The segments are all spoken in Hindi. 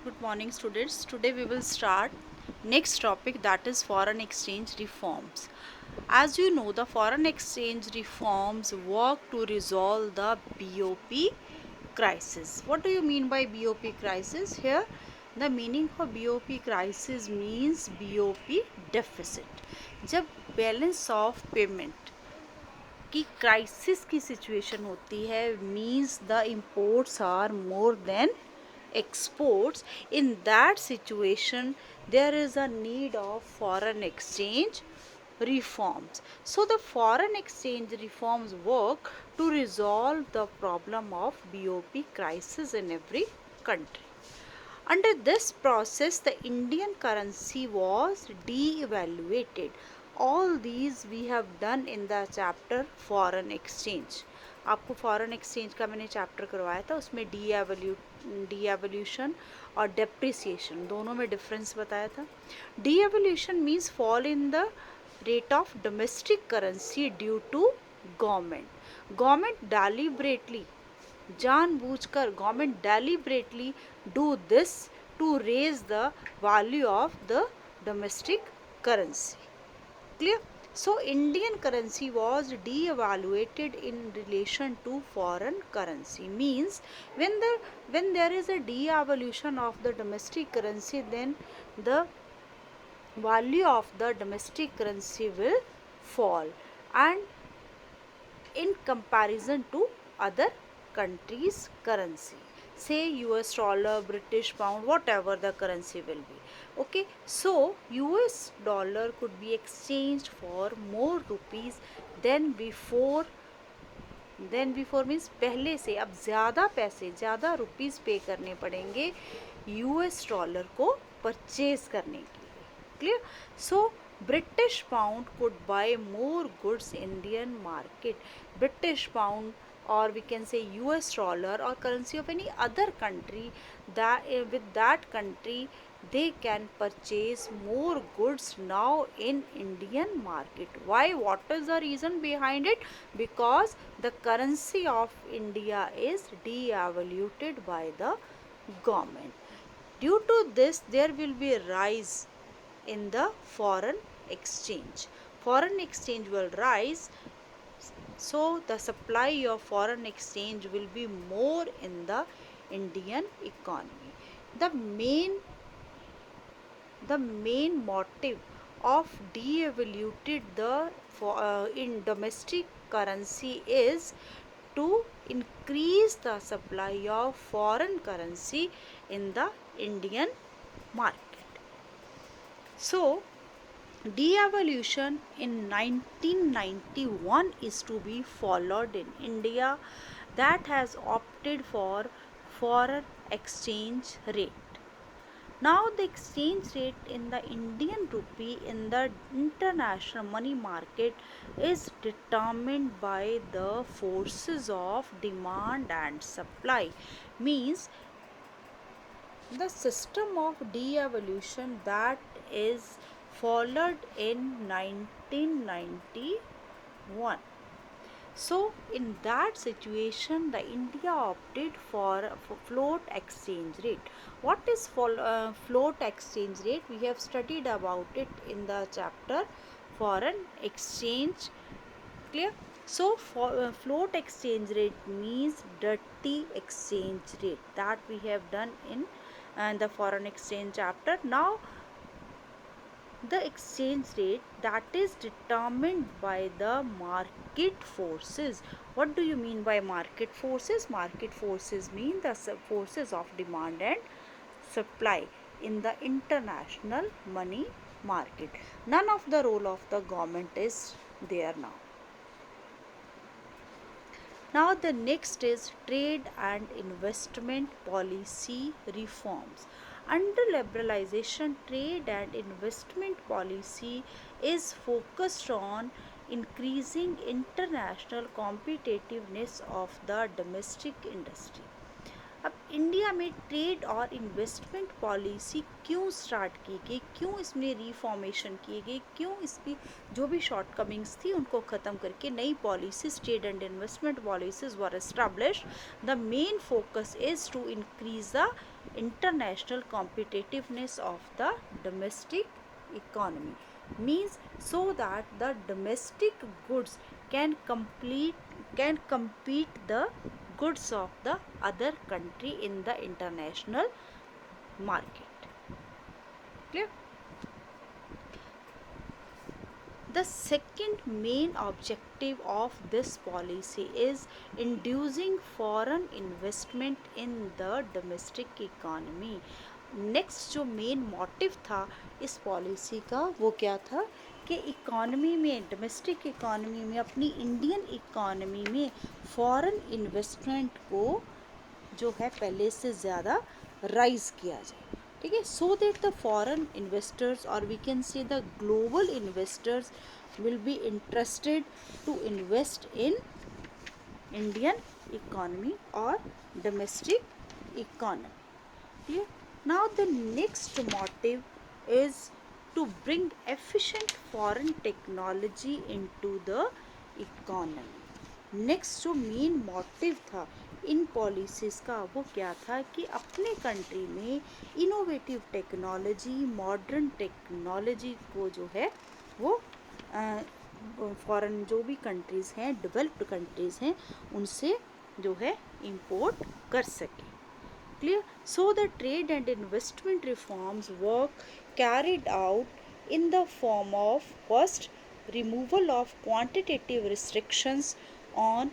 Good morning, students. Today we will start next topic, that is foreign exchange reforms. As you know, the foreign exchange reforms work to resolve the BOP crisis. What do you mean by BOP crisis? Here, the meaning for BOP crisis means BOP deficit. जब balance of payment की क्राइसिस की सिचुएशन होती है, means the imports are more than exports. In that situation, there is a need of foreign exchange reforms. So the foreign exchange reforms work to resolve the problem of BOP crisis in every country. Under this process, the Indian currency was de-evaluated. All these we have done in the chapter foreign exchange. आपको फॉरेन एक्सचेंज का मैंने चैप्टर करवाया था, उसमें डी एवोल्यूशन और डेप्रिसिएशन दोनों में डिफरेंस बताया था. Devaluation means fall in the rate of domestic currency due to government deliberately, जानबूझकर government deliberately do this to raise the value of the domestic currency. Clear? So Indian currency was de-evaluated in relation to foreign currency. Means when there is a de-evaluation of the domestic currency, then the value of the domestic currency will fall, and in comparison to other countries' currency, say US dollar, British pound, whatever the currency will be. Okay, so US dollar could be exchanged for more rupees than before. Means पहले से अब ज़्यादा पैसे, ज़्यादा रुपीस पे करने पड़ेंगे US डॉलर को परचेज करने के लिए. Clear? So British pound could buy more goods in Indian market. British pound, or we can say US dollar or currency of any other country, that with that country they can purchase more goods now in Indian market. Why? What is the reason behind it? Because the currency of India is de-evaluated by the government. Due to this, there will be a rise in the foreign exchange. Foreign exchange will rise, so the supply of foreign exchange will be more in the Indian economy. The main motive of de-evaluated in domestic currency is to increase the supply of foreign currency in the Indian market. So de-evaluation in 1991 is to be followed in India, that has opted for foreign exchange rate. Now the exchange rate in the Indian rupee in the international money market is determined by the forces of demand and supply. Means the system of de-evaluation that is followed in 1991. So in that situation, the India opted for float exchange rate. What is float exchange rate? We have studied about it in the chapter foreign exchange. Clear? So float exchange rate means dirty exchange rate, that we have done in the foreign exchange chapter. Now the exchange rate that is determined by the market forces. What do you mean by market forces? Market forces mean the forces of demand and supply in the international money market. None of the role of the government is there now. Now the next is trade and investment policy reforms. Under liberalization, trade and investment policy is focused on increasing international competitiveness of the domestic industry. अब इंडिया में ट्रेड और इन्वेस्टमेंट पॉलिसी क्यों स्टार्ट की गई, क्यों इसमें रिफॉर्मेशन किए गए, क्यों इसकी जो भी शॉर्टकमिंग्स थी उनको ख़त्म करके नई policies, trade and investment policies were established. The main focus is to increase the international competitiveness of the domestic economy, means so that the domestic goods can compete the goods of the other country in the international market. Clear? The second main objective of this policy is inducing foreign investment in the domestic economy. Next जो मेन मोटिव था इस पॉलिसी का वो क्या था कि इकॉनमी में, डोमेस्टिक इकॉनमी में, अपनी इंडियन इकॉनमी में फॉरेन इन्वेस्टमेंट को जो है पहले से ज़्यादा राइज किया जाए. ठीक है, so that the foreign investors or we can say the global investors will be interested to invest in Indian economy or domestic economy. Clear? Now the next motive is to bring efficient foreign technology into the economy. Next जो मेन मोटिव था इन पॉलिसीज़ का वो क्या था कि अपने कंट्री में इनोवेटिव टेक्नोलॉजी, मॉडर्न टेक्नोलॉजी को जो है वो फॉरेन जो भी कंट्रीज़ हैं, डेवलप्ड कंट्रीज़ हैं, उनसे जो है इंपोर्ट कर सके. Clear? So the trade and investment reforms work carried out in the form of first removal of quantitative restrictions on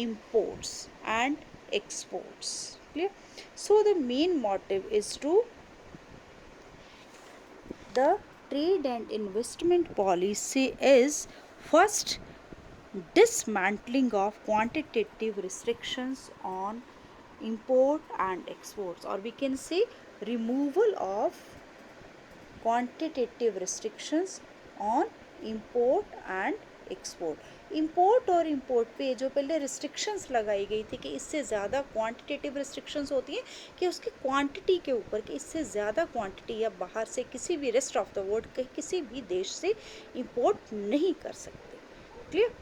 imports and exports. Clear? So the main motive is to the trade and investment policy is first dismantling of quantitative restrictions on import and exports, or we can say removal of quantitative restrictions on import and export. Import और इंपोर्ट पे जो पहले रिस्ट्रिक्शंस लगाई गई थी कि इससे ज़्यादा क्वांटिटेटिव रिस्ट्रिक्शंस होती हैं कि उसकी क्वांटिटी के ऊपर, कि इससे ज़्यादा क्वांटिटी या बाहर से किसी भी रेस्ट ऑफ द वर्ल्ड के किसी भी देश से इंपोर्ट नहीं कर सकते. क्लियर?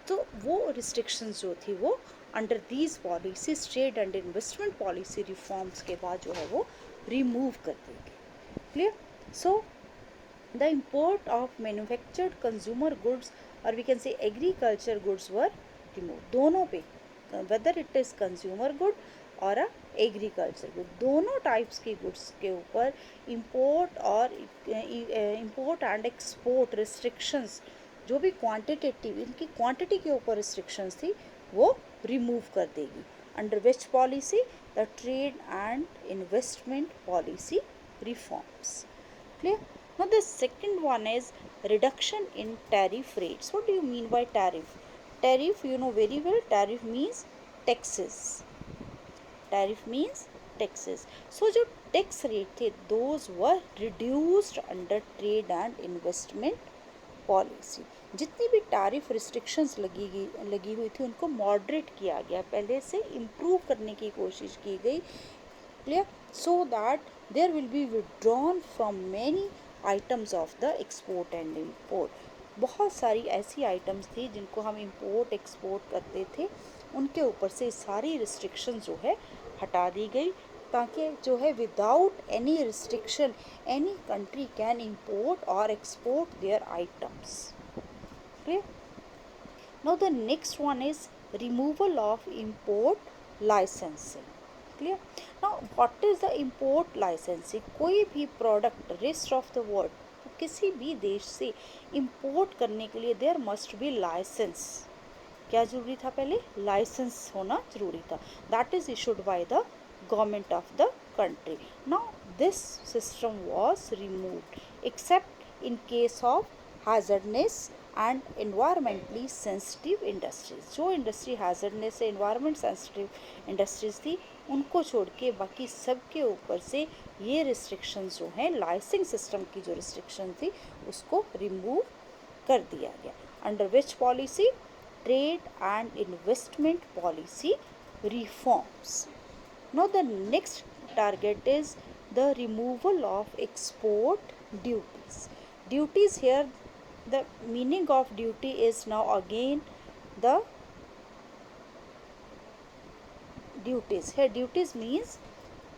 तो वो रिस्ट्रिक्शंस जो थी वो under these policies, trade and investment policy reforms के बाद जो है वो रिमूव कर दी गई. Clear? So the import of manufactured consumer goods or we can say agriculture goods were remove. दोनों पे, whether it is consumer good or agriculture good, दोनों टाइप्स के गुड्स के ऊपर इंपोर्ट और इंपोर्ट एंड एक्सपोर्ट रिस्ट्रिक्शंस, जो भी क्वांटिटेटिव, इनकी क्वांटिटी के ऊपर रिस्ट्रिक्शंस थी वो रिमूव कर देगी. Under which policy? The trade and investment policy reforms. Clear? Now the second one is reduction in tariff rates. What do you mean by tariff? Tariff, you know very well, tariff means taxes. Tariff means taxes. So जो tax rate थे those were reduced under trade and investment policy. जितनी भी टैरिफ रिस्ट्रिक्शंस लगी हुई थी उनको मॉडरेट किया गया, पहले से इम्प्रूव करने की कोशिश की गई. Clear? So that there will be withdrawn from many items of the export and import. बहुत सारी ऐसी आइटम्स थी जिनको हम इंपोर्ट एक्सपोर्ट करते थे, उनके ऊपर से सारी रिस्ट्रिक्शंस जो है हटा दी गई, ताकि जो है without any restriction any country can import or export their items. Clear? Now the next one is removal of import licensing. Clear? Now what is the import licensing? कोई भी product rest of the world, किसी भी देश से इंपोर्ट करने के लिए देयर मस्ट बी लाइसेंस. क्या ज़रूरी था? पहले लाइसेंस होना ज़रूरी था. That is issued by the government of the country. Now this system was removed except in case of hazardous and environmentally sensitive industries. जो इंडस्ट्री hazardous से environment sensitive industries थी उनको छोड़ के बाकी सब के ऊपर से ये रिस्ट्रिक्शंस जो हैं, लाइसेंसिंग सिस्टम की जो रिस्ट्रिक्शन थी उसको रिमूव कर दिया गया. Under which policy? Trade and investment policy reforms. Now the next target is the removal of export duties. Duties here, the meaning of duty is now again the duties. Here duties means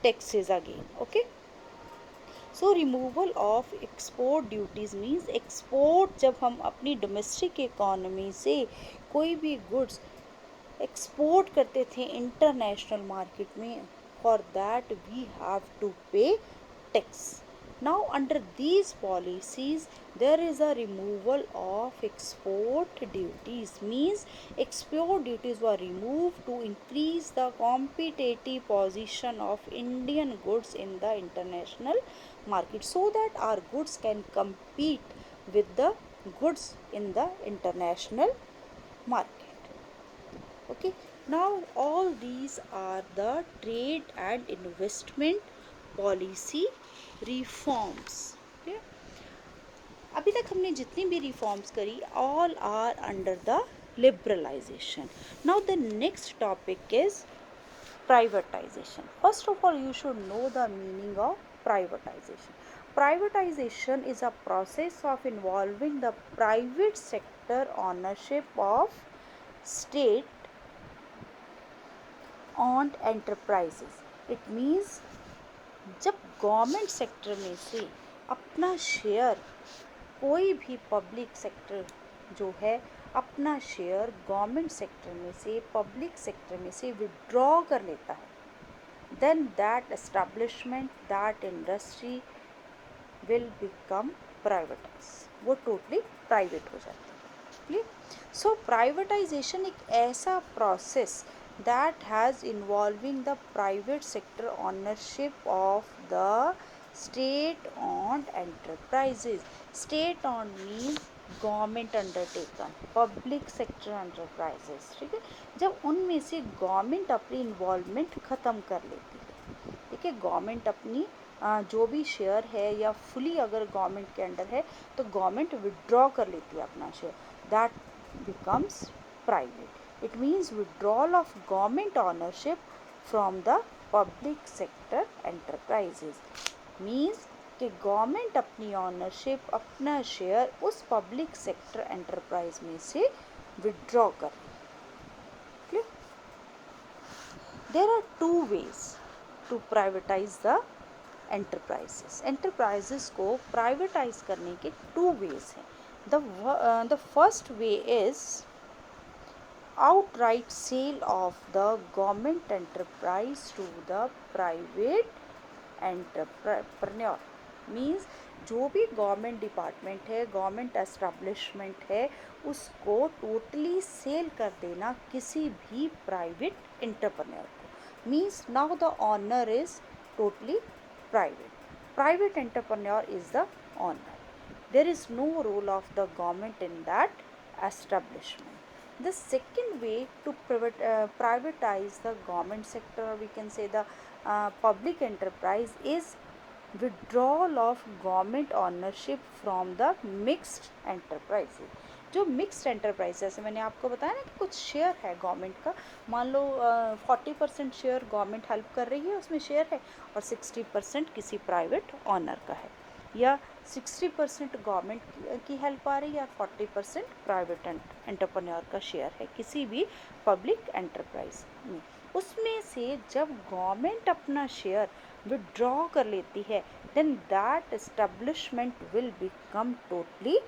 taxes again. Okay. So removal of export duties means export जब हम अपनी डोमेस्टिक इकोनॉमी से कोई भी गुड्स एक्सपोर्ट करते थे इंटरनेशनल मार्केट में, for that we have to pay tax. Now under these policies there is a removal of export duties, means export duties were removed to increase the competitive position of Indian goods in the international market, so that our goods can compete with the goods in the international market. Okay, now all these are the trade and investment policy reforms. Okay, अभी तक हमने जितनी भी रिफॉर्म्स करी all are under the liberalization. Now the next topic is privatization. First of all, you should know the meaning of privatization. Privatization is a process of involving the private sector ownership of state owned enterprises. It means जब गवर्नमेंट सेक्टर में से अपना शेयर कोई भी पब्लिक सेक्टर जो है अपना शेयर गवर्नमेंट सेक्टर में से पब्लिक सेक्टर में से विड्रॉ कर लेता है, then that establishment, that industry will become privatized. वो टोटली प्राइवेट हो जाता है. क्लियर? सो प्राइवेटाइजेशन एक ऐसा process that has involving the private sector ownership of the state owned enterprises. State owned means government undertaken, public sector enterprises. ठीक है, जब उनमें से गवर्नमेंट अपनी इन्वॉल्वमेंट ख़त्म कर लेती है. ठीक है, गवर्नमेंट अपनी जो भी शेयर है या फुली अगर गवर्नमेंट के अंडर है तो गवर्नमेंट विड्रॉ कर लेती है अपना share, that becomes private. It means withdrawal of government ownership from the public sector enterprises. Means कि गवर्नमेंट अपनी ऑनरशिप अपना शेयर उस पब्लिक सेक्टर एंटरप्राइज में से विड्रॉ कर. Clear? There are two ways to privatise the enterprises. Enterprises को प्राइवेटाइज करने के टू वेज हैं. The first way is outright sale of the government enterprise to the private entrepreneur. Means जो भी गवर्नमेंट डिपार्टमेंट है गवर्नमेंट एस्टेब्लिशमेंट है उसको टोटली सेल कर देना किसी भी प्राइवेट एंटरप्रेन्योर को. Means now the owner is totally private. Private entrepreneur is the owner. There is no role of the government in that establishment. The second way to privatize the government sector, or we can say the public enterprise, is withdrawal of government ownership from the mixed enterprises. जो मिक्स्ड एंटरप्राइज, जैसे मैंने आपको बताया ना कि कुछ शेयर है गवर्नमेंट का, मान लो 40% शेयर गवर्नमेंट हेल्प कर रही है उसमें शेयर है और 60% किसी प्राइवेट ऑनर का है, या 60% गवर्नमेंट की हेल्प आ रही है या 40% प्राइवेट एंटरप्रेन्योर का शेयर है किसी भी पब्लिक एंटरप्राइज में. उसमें से जब गवर्नमेंट अपना शेयर विड्रॉ कर लेती है then that establishment will become totally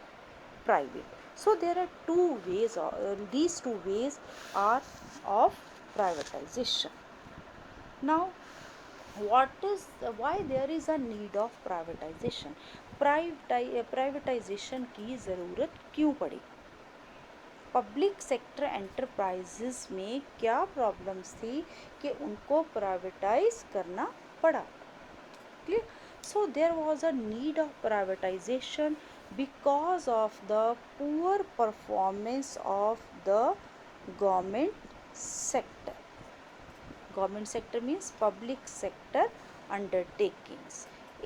private. So there are two ways, these two ways are of privatization. Now why there is a need of privatization? Privatisation की ज़रूरत क्यों पड़ी? पब्लिक सेक्टर एंटरप्राइजेस में क्या प्रॉब्लम्स थी कि उनको प्राइवेटाइज करना पड़ा? Clear? So there was a need of privatisation because of the poor performance of the government sector. Government sector means public sector undertakings.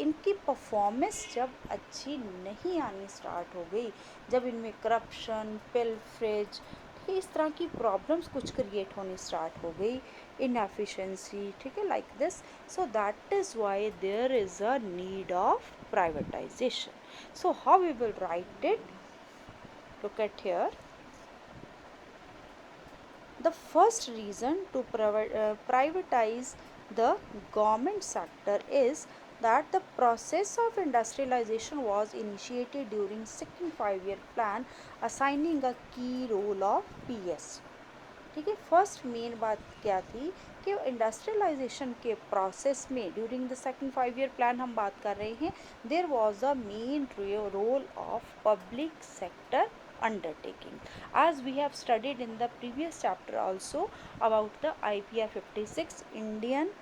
इनकी परफॉर्मेंस जब अच्छी नहीं आनी स्टार्ट हो गई, जब इनमें करप्शन, पिलफरेज, कि इस तरह की प्रॉब्लम्स कुछ क्रिएट होनी स्टार्ट हो गई, इनएफिशिएंसी, ठीक है, like this. So that is why there is a need of privatisation. So how we will write it? Look at here. The first reason to privatize the government sector is that the process of industrialization was initiated during second 5 year plan, assigning a key role of PSU. ठीक है, फर्स्ट मेन बात क्या थी कि इंडस्ट्रियलाइजेशन के प्रोसेस में during the second 5 year plan हम बात कर रहे हैं, there was a main role of public sector undertaking. As we have studied in the previous chapter also about the IPR 56 Indian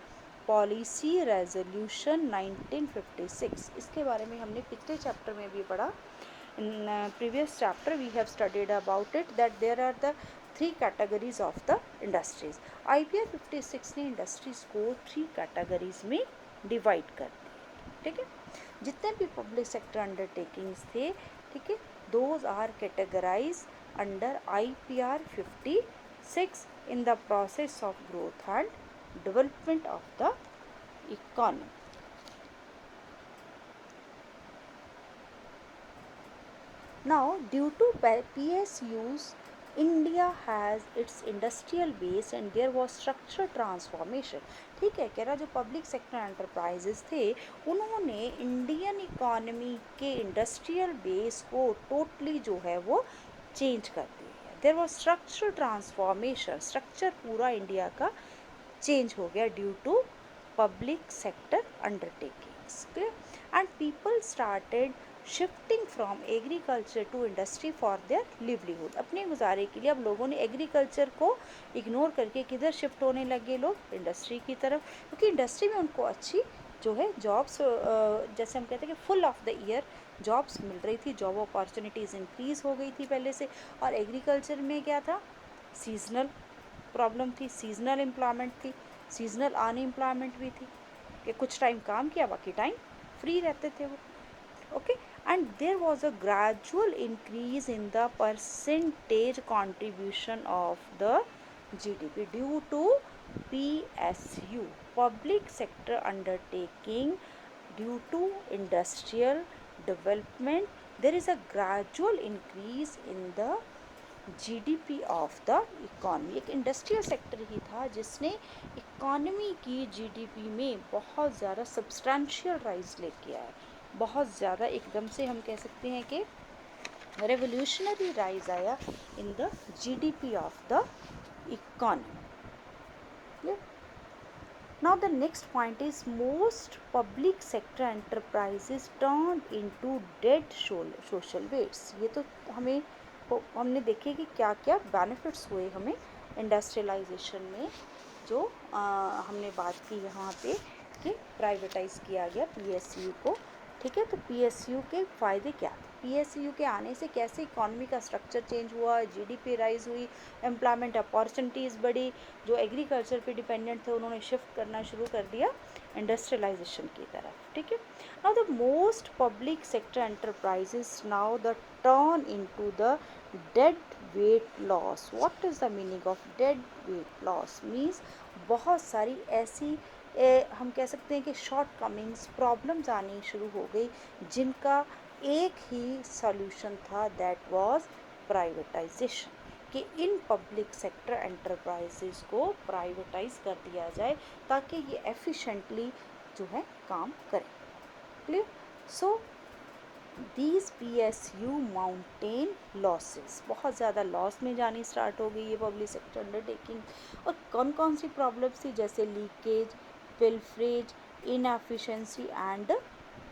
Policy Resolution 1956, इसके बारे में हमने पिछले चैप्टर में भी पढ़ा. In previous chapter we have studied about it that there are the three categories of the industries. IPR 56 ने इंडस्ट्रीज को 3 कैटेगरीज में डिवाइड कर दिया. ठीक है, जितने भी पब्लिक सेक्टर अंडरटेकिंग्स थे, ठीक है, those are categorized under IPR 56 in the process of growth and development of the economy. Now, due to PSUs, India has its industrial base and there was structural transformation. ठीक है, कह रहा जो पब्लिक सेक्टर एंटरप्राइजेस थे उन्होंने इंडियन इकोनॉमी के इंडस्ट्रियल बेस को टोटली जो है वो चेंज कर दिया. There was structural transformation, structure पूरा इंडिया का चेंज हो गया due to public sector undertakings. And people started shifting from agriculture to industry for their livelihood. अपने गुजारे के लिए अब लोगों ने एग्रीकल्चर को इग्नोर करके किधर शिफ्ट होने लगे लोग? इंडस्ट्री की तरफ, क्योंकि इंडस्ट्री में उनको अच्छी जो है जॉब्स, जैसे हम कहते हैं कि full of the year jobs मिल रही थी, जॉब अपॉर्चुनिटीज़ इंक्रीज़ हो गई थी पहले से. और एग्रीकल्चर में क्या था? सीजनल प्रॉब्लम थी, सीजनल एम्प्लॉयमेंट थी, सीजनल अनएम्प्लॉयमेंट भी थी कि कुछ टाइम काम किया बाकी टाइम फ्री रहते थे वो. Okay, and there was a gradual increase in the percentage contribution of the GDP due to PSU, public sector undertaking. Due to industrial development, there is a gradual increase in the GDP of the economy. एक इंडस्ट्रियल सेक्टर ही था जिसने इकॉनमी की GDP में बहुत ज़्यादा सब्सटैंशियल राइज लेके आया, बहुत ज़्यादा एकदम से हम कह सकते हैं कि रेवोल्यूशनरी राइज आया in the GDP of the economy. Now the next point is most public sector enterprises turned into dead social waste. ये तो हमने देखे कि क्या क्या बेनिफिट्स हुए हमें इंडस्ट्रियलाइजेशन में, जो हमने बात की यहाँ पे कि प्राइवेटाइज किया गया PSU को. ठीक है, तो PSU के फ़ायदे क्या थे? PSU के आने से कैसे इकॉनमी का स्ट्रक्चर चेंज हुआ, GDP राइज हुई, एम्प्लॉयमेंट अपॉर्चुनिटीज़ बढ़ी, जो एग्रीकल्चर पे डिपेंडेंट थे उन्होंने शिफ्ट करना शुरू कर दिया इंडस्ट्रियलाइजेशन की तरफ. ठीक है, now the most public sector enterprises now the turn into the dead weight loss. What is the meaning of dead weight loss? Means बहुत सारी ऐसी हम कह सकते हैं कि शॉर्ट कमिंग्स प्रॉब्लम्स आनी शुरू हो गई जिनका एक ही सॉल्यूशन था, दैट वाज प्राइवेटाइजेशन. कि इन पब्लिक सेक्टर एंटरप्राइजेस को प्राइवेटाइज कर दिया जाए ताकि ये एफिशिएंटली जो है काम करें. Clear? So these PSU mountain losses, बहुत ज़्यादा लॉस में जानी स्टार्ट हो गई ये पब्लिक सेक्टर अंडरटेकिंग. और कौन कौन सी प्रॉब्लम्स थी? जैसे leakage, pilferage, inefficiency and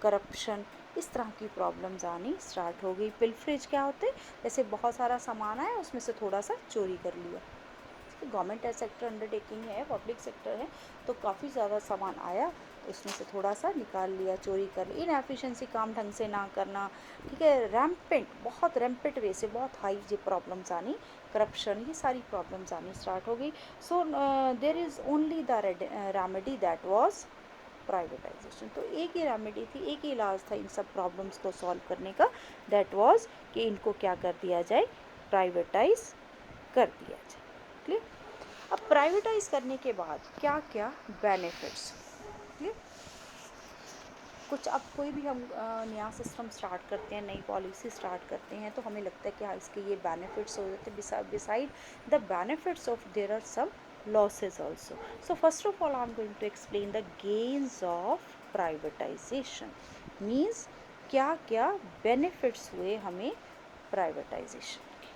corruption. इस तरह की प्रॉब्लम्स आनी स्टार्ट हो गई. पिल्फरेज क्या होते हैं? जैसे बहुत सारा सामान आया उसमें से थोड़ा सा चोरी कर लिया. गवर्नमेंट सेक्टर अंडरटेकिंग है, पब्लिक सेक्टर है, तो काफ़ी ज़्यादा सामान आया तो उसमें से थोड़ा सा निकाल लिया, चोरी कर ली. इनएफिशिएंसी, काम ढंग से ना करना. ठीक है, रैम्पेंट, बहुत रैम्पेंट वे से बहुत हाई ये प्रॉब्लम्स आनी. करप्शन, ये सारी प्रॉब्लम्स आनी स्टार्ट हो गई. So there is only the remedy that was privatization. तो एक ही रेमेडी थी, एक ही इलाज था इन सब प्रॉब्लम्स को सॉल्व करने का, दैट वाज कि इनको क्या कर दिया जाए? प्राइवेटाइज कर दिया जाए। क्लियर। अब प्राइवेटाइज करने के बाद क्या क्या बेनिफिट्स। क्लियर। कुछ अब कोई भी हम नया सिस्टम स्टार्ट करते हैं, नई पॉलिसी स्टार्ट करते हैं, तो हमें लगता है कि हाँ इसके ये बेनिफिट्स हो जाते हैं। Beside the benefits of there are some losses also. So first of all I am going to explain the gains of privatization. Means क्या क्या बेनिफिट्स हुए हमें प्राइवेटाइजेशन के।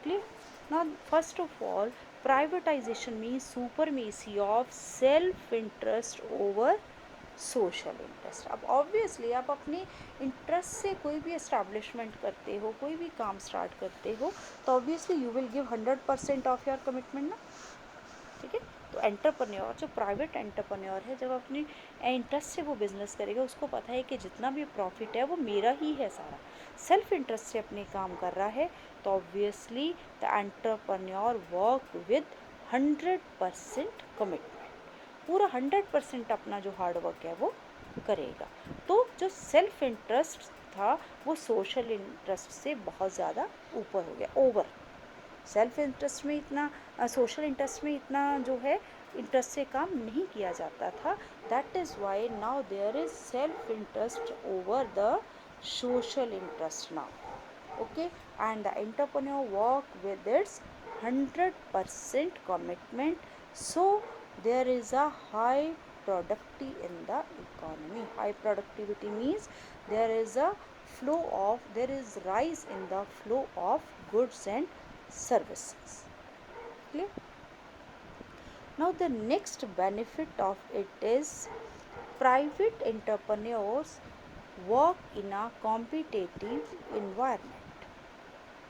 Clear. Now first of all privatization means supremacy of self interest over social interest. अब ऑब्वियसली आप अपने इंटरेस्ट से कोई भी एस्टैब्लिशमेंट करते हो, कोई भी काम स्टार्ट करते हो, तो obviously you will give 100% of your commitment ना। ठीक है। तो एंटरप्रेन्योर, जो प्राइवेट एंटरप्रेन्योर है, जब अपनी इंटरेस्ट से वो बिजनेस करेगा, उसको पता है कि जितना भी प्रॉफिट है वो मेरा ही है सारा, सेल्फ इंटरेस्ट से अपने काम कर रहा है, तो obviously the entrepreneur work with 100% commitment. पूरा 100% अपना जो हार्ड वर्क है वो करेगा। तो जो सेल्फ इंटरेस्ट था वो सोशल इंटरेस्ट से बहुत ज़्यादा ऊपर हो गया, ओवर। सेल्फ इंटरेस्ट में इतना, सोशल इंटरेस्ट में इतना जो है इंटरेस्ट से काम नहीं किया जाता था। That is why now there is self interest over the social interest now. Okay, and the entrepreneur work with its 100% commitment, so there is a high productivity in the economy. High productivity means there is a flow of, there is rise in the flow of goods and services. Clear. Now the next benefit of it is private entrepreneurs work in a competitive environment.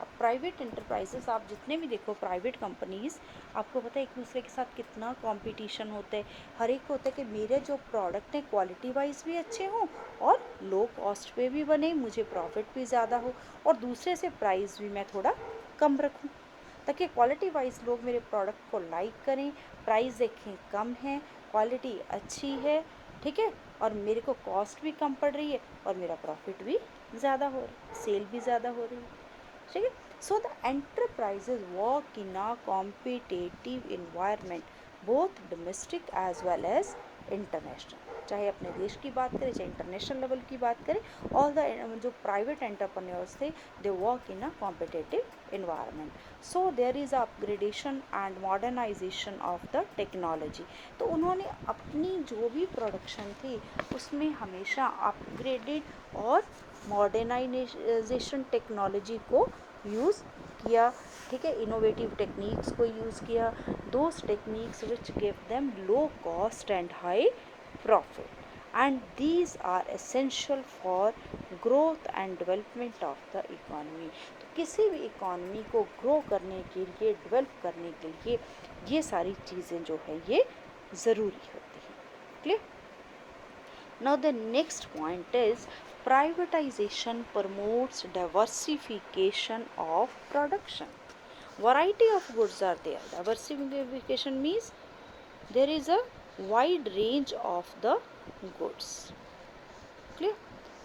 अब प्राइवेट इंटरप्राइजेस आप जितने भी देखो, प्राइवेट कंपनीज, आपको पता है एक दूसरे के साथ कितना कंपटीशन होता है। हर एक को होता है कि मेरे जो प्रोडक्ट हैं क्वालिटी वाइज भी अच्छे हों और लो कॉस्ट पे भी बने, मुझे प्रॉफिट भी ज़्यादा हो, और दूसरे से प्राइस भी मैं थोड़ा कम रखूँ, ताकि क्वालिटी वाइज लोग मेरे प्रोडक्ट को लाइक करें, प्राइस देखें कम है, क्वालिटी अच्छी है, ठीक है, और मेरे को कॉस्ट भी कम पड़ रही है और मेरा प्रॉफिट भी ज़्यादा हो रहा है, सेल भी ज़्यादा हो रही है। ठीक है। So the enterprises work in a competitive environment, both domestic as well as international. चाहे अपने देश की बात करें, चाहे इंटरनेशनल लेवल की बात करें, ऑल द जो प्राइवेट एंटरप्रेन्योर्स थे, they work in a competitive environment. So there is upgradation and modernization of the technology. तो उन्होंने अपनी जो भी प्रोडक्शन थी उसमें हमेशा अपग्रेडेड और मॉडर्नाइजेशन टेक्नोलॉजी को यूज़ किया। ठीक है, इनोवेटिव टेक्निक्स को यूज़ किया, those techniques which give them low cost and high profit, and these are essential for growth and development of the economy. तो किसी भी इकोनॉमी को ग्रो करने के लिए, डेवलप करने के लिए ये सारी चीज़ें जो है ये ज़रूरी होती हैं। Clear. Now the next point is privatization promotes diversification of production. Variety of goods are there. Diversification means there is a wide range of the goods. Clear.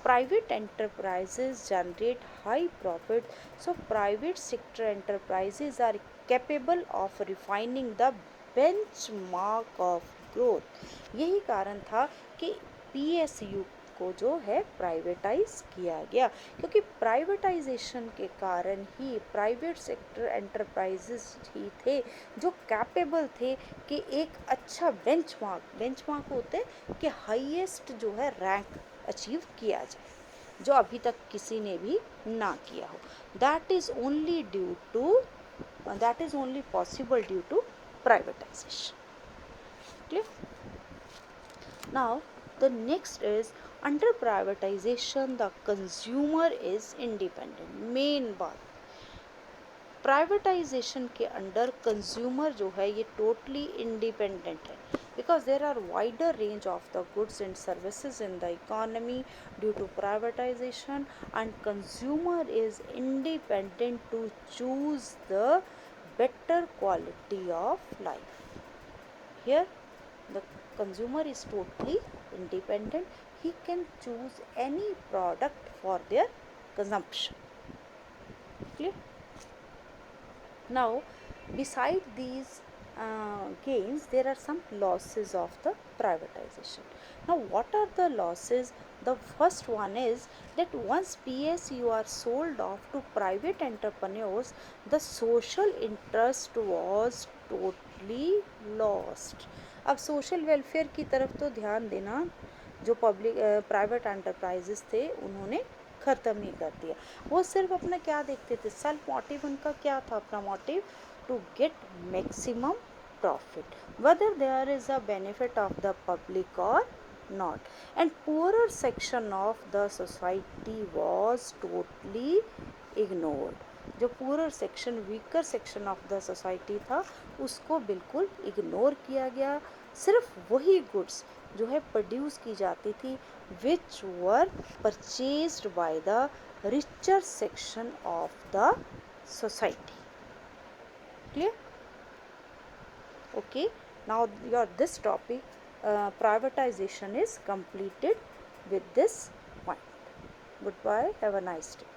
Private enterprises generate high profit, so private sector enterprises are capable of refining the benchmark of growth. यही कारण था कि PSU को जो है प्राइवेटाइज किया गया, क्योंकि प्राइवेटाइजेशन के कारण ही प्राइवेट सेक्टर एंटरप्राइजेस ही थे जो कैपेबल थे कि एक अच्छा बेंचमार्क होते हैं कि हाईएस्ट जो है रैंक अचीव किया जाए, जो अभी तक किसी ने भी ना किया हो। That is only possible due to privatization. Clear. Now the next is under privatization the consumer is independent. Main बात, प्राइवेटाइजेशन के अंडर कंज्यूमर जो है ये टोटली इंडिपेंडेंट है, because there are wider range of the goods and services in the economy due to privatization, and consumer is independent to choose the better quality of life. Here the consumer is totally independent, he can choose any product for their consumption. Clear. Now Beside these gains, there are some losses of the privatization. Now, what are the losses? The first one is that once PSU are sold off to private entrepreneurs, the social interest was totally lost. अब सोशल वेलफेयर की तरफ तो ध्यान देना जो पब्लिक प्राइवेट एंटरप्राइजेस थे उन्होंने ख़त्म ही कर दिया. वो सिर्फ अपना क्या देखते थे, सेल्फ मोटिव उनका क्या था, अपना motive to get maximum profit, whether there is a benefit of the public or not. And poorer section of the society was totally ignored. जो poorer section, weaker section of the society था उसको बिल्कुल इग्नोर किया गया. सिर्फ वही गुड्स जो है प्रोड्यूस की जाती थी which were purchased by the richer section of the society. Clear? Okay, now your this topic privatization is completed with this point. Goodbye, have a nice day.